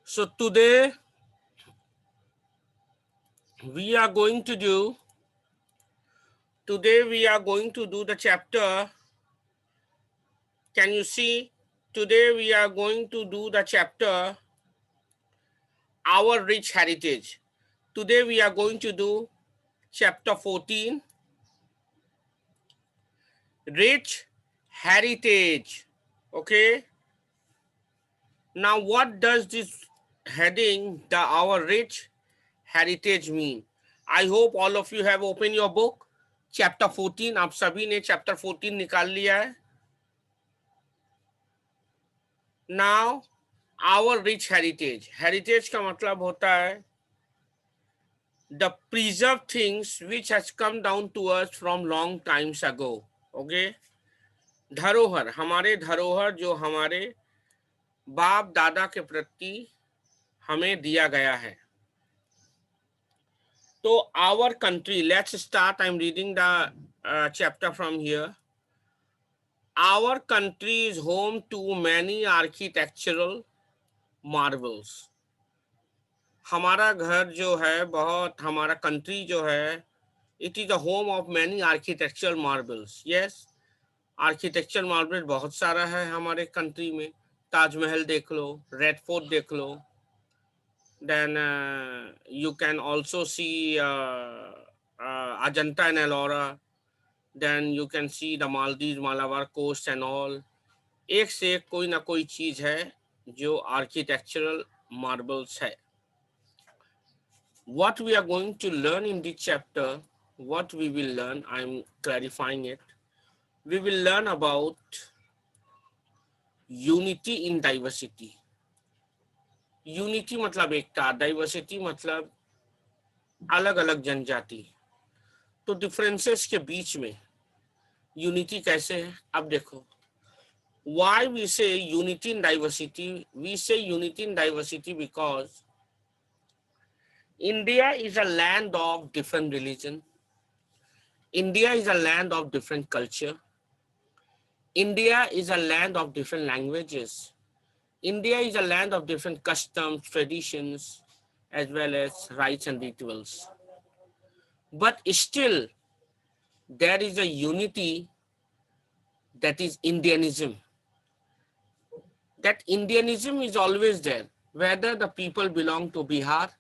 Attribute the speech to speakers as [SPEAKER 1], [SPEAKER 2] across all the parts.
[SPEAKER 1] So today we are going to do the chapter. Can you see? Today we are going to do the chapter Our Rich Heritage. Today we are going to do chapter 14, Rich Heritage. Okay. Now what does this heading, the Our Rich Heritage mean? I hope all of you have opened your book. Chapter 14, आप सभी ने chapter 14 निकाल लिया है. Now our rich heritage. Heritage का मतलब होता है the preserve things which has come down to us from long times ago. Okay. धरोहर, हमारे धरोहर जो हमारे बाप दादा के प्रति हमें दिया गया है. तो our country, let's start. I am reading the chapter from here. Our country is home to many architectural marvels. हमारा घर जो है बहुत, हमारा कंट्री जो है, it is the home of many architectural marvels. Yes, architectural marvels बहुत सारा है हमारे कंट्री में. ताजमहल देख लो, रेड फोर्ट देख लो. Then you can also see Ajanta and Ellora. Then you can see the Maldives, Malabar coast and all. एक से एक कोई ना कोई चीज है जो आर्किटेक्चरल मार्बल्स है. What we are going to learn in this chapter, what we will learn, I'm clarifying it. We will learn about unity in diversity. Unity मतलब एकता, डाइवर्सिटी मतलब अलग अलग जनजाति. तो डिफरेंसेस के बीच में यूनिटी कैसे है, अब देखो. Why we say unity in diversity? We say unity in diversity because India is a land of different religion. India is a land of different culture. India is a land of different languages. India is a land of different customs, traditions, as well as rites and rituals. But still, there is a unity that is Indianism. That Indianism is always there, whether the people belong to Bihar,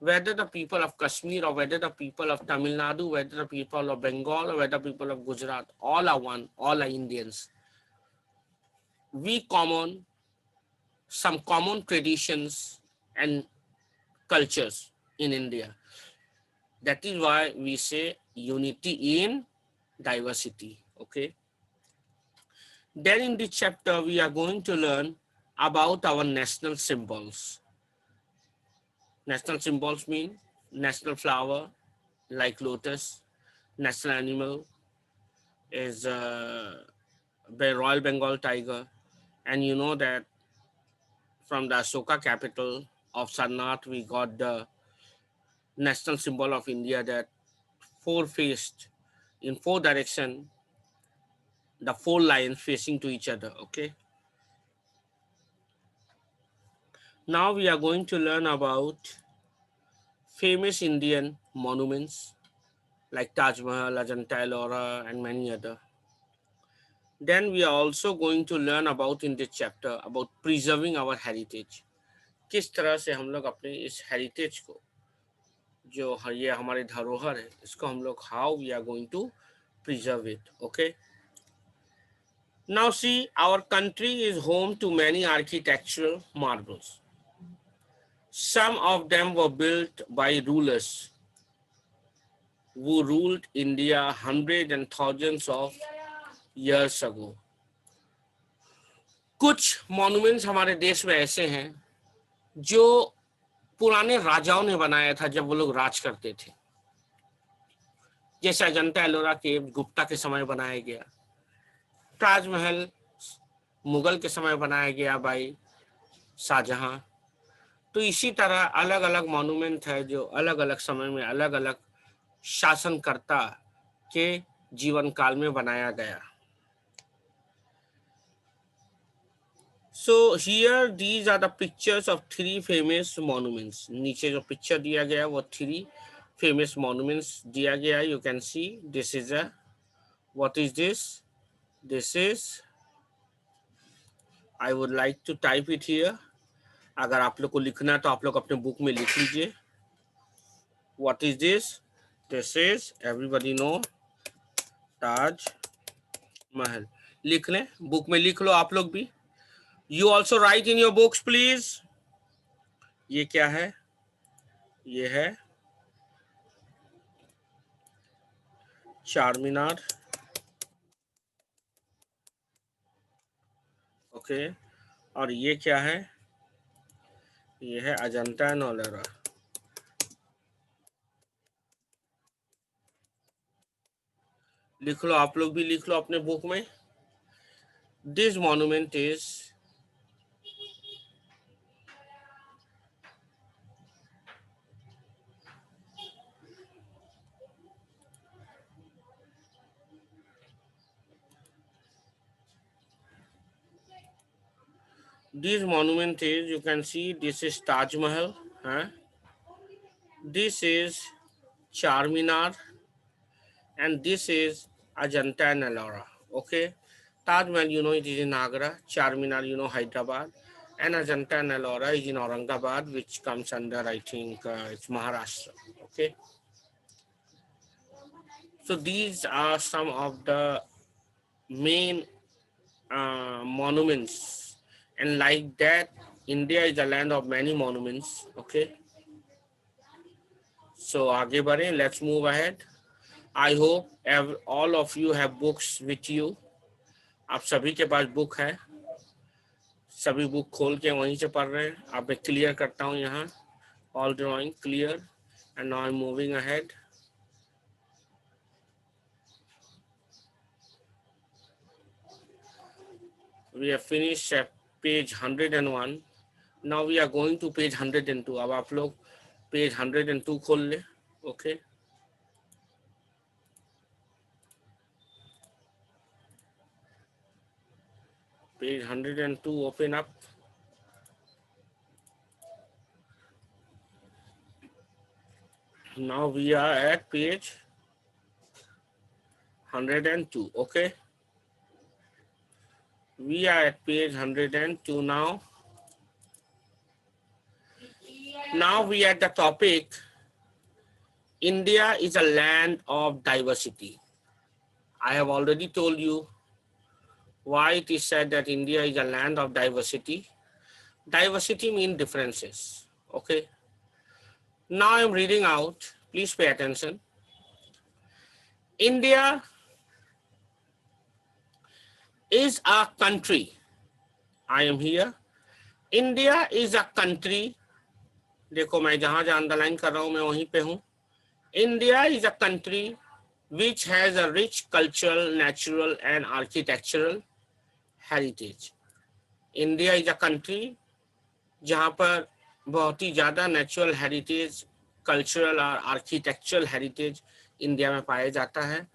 [SPEAKER 1] whether the people of Kashmir, or whether the people of Tamil Nadu, whether the people of Bengal, or whether the people of Gujarat, all are one, all are Indians. We common some common traditions and cultures in India. That is why we say unity in diversity. Okay. Then in this chapter, we are going to learn about our national symbols. National symbols mean national flower like lotus. National animal is Royal Bengal tiger. And you know that from the Ashoka capital of Sarnath, we got the national symbol of India, that four-faced in four direction, the four lions facing to each other. Okay. Now we are going to learn about famous Indian monuments like Taj Mahal, Ajanta, Ellora, and many other. Then we are also going to learn about in this chapter about preserving our heritage. किस तरह से हम लोग अपने इस heritage को, जो ये हमारे धरोहर है, इसको हम लोग how we are going to preserve it. Okay. Now see, our country is home to many architectural marvels. Some of them were built by rulers who ruled India hundreds and thousands of years ago. कुछ monuments हमारे देश में ऐसे हैं जो पुराने राजाओं ने बनाया था जब वो लोग राज करते थे. जैसे अजंता एलोरा केव गुप्ता के समय बनाया गया. ताजमहल मुगल के समय बनाया गया बाई शाहजहां. तो इसी तरह अलग अलग मॉन्यूमेंट है जो अलग अलग समय में अलग अलग शासनकर्ता के जीवन काल में बनाया गया. So here these are the pictures of three famous monuments. नीचे जो picture दिया गया है वो three famous monuments दिया गया है. You can see this is a, what is this? This is, I would like to type it here. अगर आप लोग को लिखना है तो आप लोग अपने बुक में लिख लीजिए. What is this? This is, everybody know, Taj Mahal. लिख लें, बुक में लिख लो आप लोग भी. You also write in your books please. ये क्या है? ये है चार मीनार. ओके, और ये क्या है? ये है अजंता एंड एलोरा. लिख लो, आप लोग भी लिख लो अपने बुक में. This monument is you can see this is Taj Mahal, this is Charminar, and this is Ajanta and Ellora. Okay, Taj Mahal, you know, it is in Agra. Charminar, you know, Hyderabad, and Ajanta and Ellora is in Aurangabad, which comes under, I think, it's Maharashtra. Okay, so these are some of the main monuments, and like that, India is a land of many monuments. Okay, so आगे बढ़ें, let's move ahead. I hope all of you have books with you. आप सभी के पास book है, सभी book खोल के वहीं से पढ़ रहे हैं. आप मैं क्लियर करता हूँ यहाँ, all drawing clear, and now I'm moving ahead. We have finished at page 101. Now we are going to page 102. अब आप लोग page 102 खोल ले. Okay. Page 102, open up. Now we are at page 102. Okay. We are at page 102 now. Now we are at the topic, India is a land of diversity. I have already told you why it is said that India is a land of diversity. Diversity means differences. Okay. Now I'm reading out. Please pay attention. India is a country. I am here. India is a country. देखो मैं जहां जहां underline कर रहा हूं मैं वहीं पे हूं. India is a country which has a rich cultural, natural and architectural heritage. India is a country जहां पर बहुत ही ज़्यादा नेचुरल हेरिटेज, कल्चरल और आर्किटेक्चरल हेरिटेज इंडिया में पाया जाता है.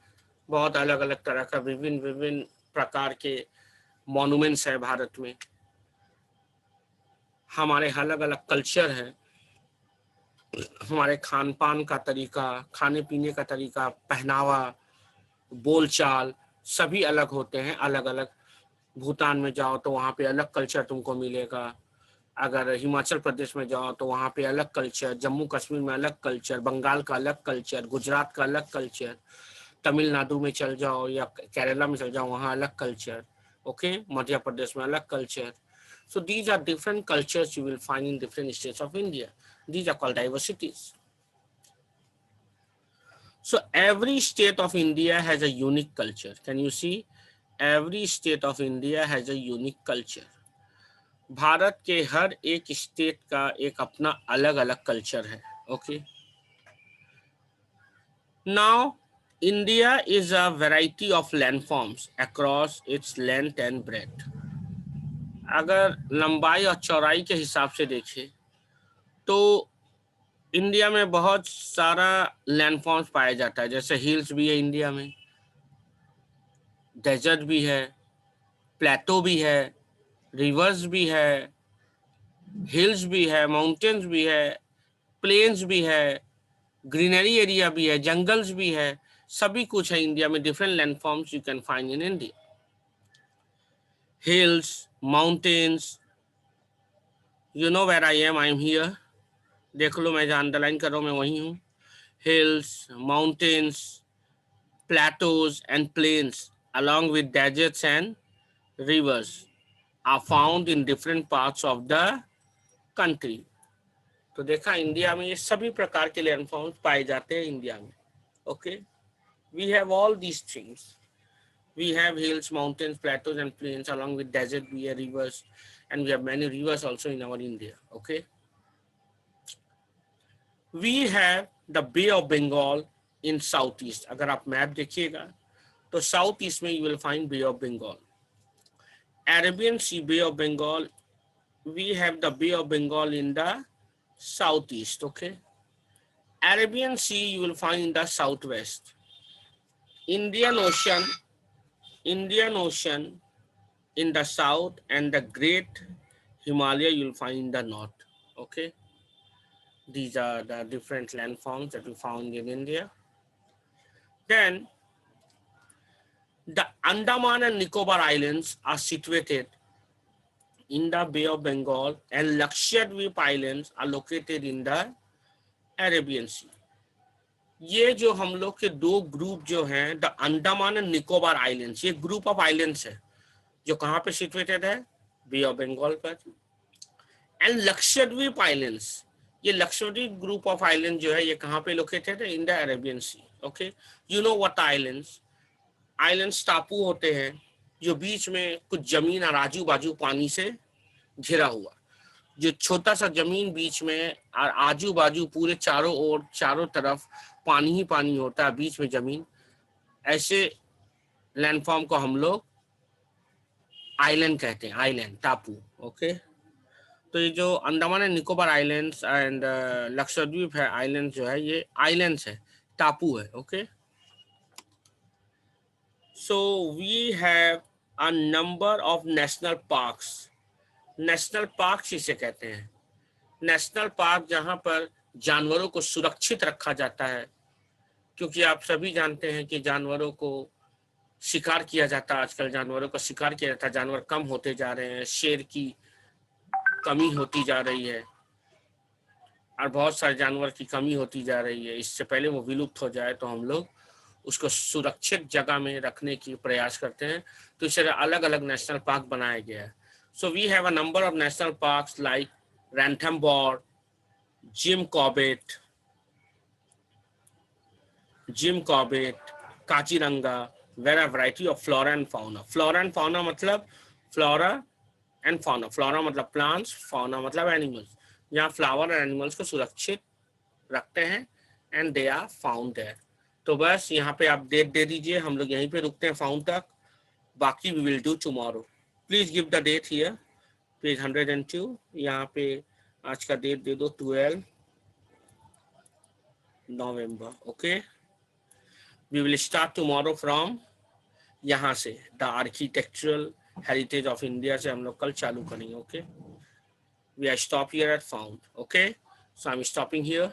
[SPEAKER 1] बहुत अलग अलग तरह का विभिन्न विभिन्न प्रकार के मॉन्यूमेंट्स है भारत में. हमारे अलग अलग कल्चर हैं, हमारे खान पान का तरीका, खाने पीने का तरीका, पहनावा, बोलचाल सभी अलग होते हैं. अलग अलग भूटान में जाओ तो वहाँ पे अलग कल्चर तुमको मिलेगा. अगर हिमाचल प्रदेश में जाओ तो वहाँ पे अलग कल्चर, जम्मू कश्मीर में अलग कल्चर, बंगाल का अलग कल्चर, गुजरात का अलग कल्चर, तमिलनाडु में चल जाओ या केरला में चल जाओ वहाँ अलग कल्चर. ओके, मध्य प्रदेश में अलग culture. So these are different cultures you will find in different states of India. These are called diversities. So every state of India has a unique culture. Can you see? Every state of India has a unique culture. Bharat के हर एक state का एक अपना अलग अलग culture है. Okay. Now India is a variety of landforms across its length and breadth. अगर लंबाई और चौड़ाई के हिसाब से देखें तो इंडिया में बहुत सारा लैंडफॉर्म्स पाया जाता है. जैसे हिल्स भी है इंडिया में, डेजर्ट भी है, प्लेटो भी है, रिवर्स भी है, हिल्स भी है, माउंटेन्स भी है, प्लेन्स भी है, ग्रीनरी एरिया भी है, जंगल्स भी है, सभी कुछ है इंडिया में. Different landforms you can find in India. Hills, mountains, you know where I am here. देख लो मैं जहाँ अंडरलाइन कर रहा हूँ मैं वही हूँ. hills, mountains, plateaus and plains along with deserts and rivers are found in different parts of the country. तो देखा इंडिया में ये सभी प्रकार के लैंडफॉर्म्स पाए जाते हैं इंडिया में. Okay, we have all these things. We have hills, mountains, plateaus and plains along with desert, we have rivers, and we have many rivers also in our India. Okay, we have the Bay of Bengal in southeast. अगर आप map देखिएगा तो south east में you will find Bay of Bengal. Arabian Sea, Bay of Bengal, we have the Bay of Bengal in the southeast. Okay, Arabian Sea you will find in the southwest. Indian Ocean in the south, and the Great Himalaya you will find in the north. Okay, these are the different landforms that we found in India. Then the Andaman and Nicobar Islands are situated in the Bay of Bengal, and Lakshadweep Islands are located in the Arabian Sea. ये जो हम लोग के दो group जो हैं, the Andaman and Nicobar islands, ये group of islands है जो कहाँ पे सिचुएटेड है, बे ऑफ बंगाल पर. एंड लक्षद्वीप आइलैंड्स, ये लक्षद्वीप ग्रुप ऑफ आइलैंड जो है ये कहाँ पे लोकेटेड है, in the Arabian sea. Okay, you know what islands. Islands टापू होते हैं जो बीच में कुछ जमीन और आजू बाजू पानी से घिरा हुआ, जो छोटा सा जमीन बीच में और आजू बाजू पूरे चारों ओर चारों तरफ पानी ही पानी होता है, बीच में जमीन. ऐसे लैंडफॉर्म को हम लोग आइलैंड कहते हैं, आइलैंड, टापू. ओके, तो ये जो Andaman and Nicobar islands and Lakshadweep है आइलैंड जो है, ये आइलैंड्स है, टापू है. Okay, so we have a number of national parks. National park इसे कहते हैं. नेशनल पार्क जहां पर जानवरों को सुरक्षित रखा जाता है, क्योंकि आप सभी जानते हैं कि जानवरों को शिकार किया जाता है. आजकल जानवरों का शिकार किया जाता है, जानवर कम होते जा रहे हैं, शेर की कमी होती जा रही है और बहुत सारे जानवर की कमी होती जा रही है. इससे पहले वो विलुप्त हो जाए तो हम लोग उसको सुरक्षित जगह में रखने की प्रयास करते हैं. तो इस तरह अलग अलग नेशनल पार्क बनाया गया है. So we have a number of national parks like Ranthambore, Jim Corbett, Kaziranga, where a variety of flora and fauna. Flora and fauna मतलब flora and fauna. Flora मतलब plants, fauna मतलब animals. यहाँ flower और animals को सुरक्षित रखते हैं and they are found there. तो बस यहाँ पे आप डेट दे दीजिए, हम लोग यहीं पे रुकते हैं फाउंड तक, बाकी we will do tomorrow. Please give the date here, page 102. यहाँ पे आज का डेट दे दो 12 November. Okay, we will start tomorrow from यहाँ से the architectural heritage of India से हम लोग कल चालू करेंगे. Okay, we are stop here at found. Okay, so I'm stopping here.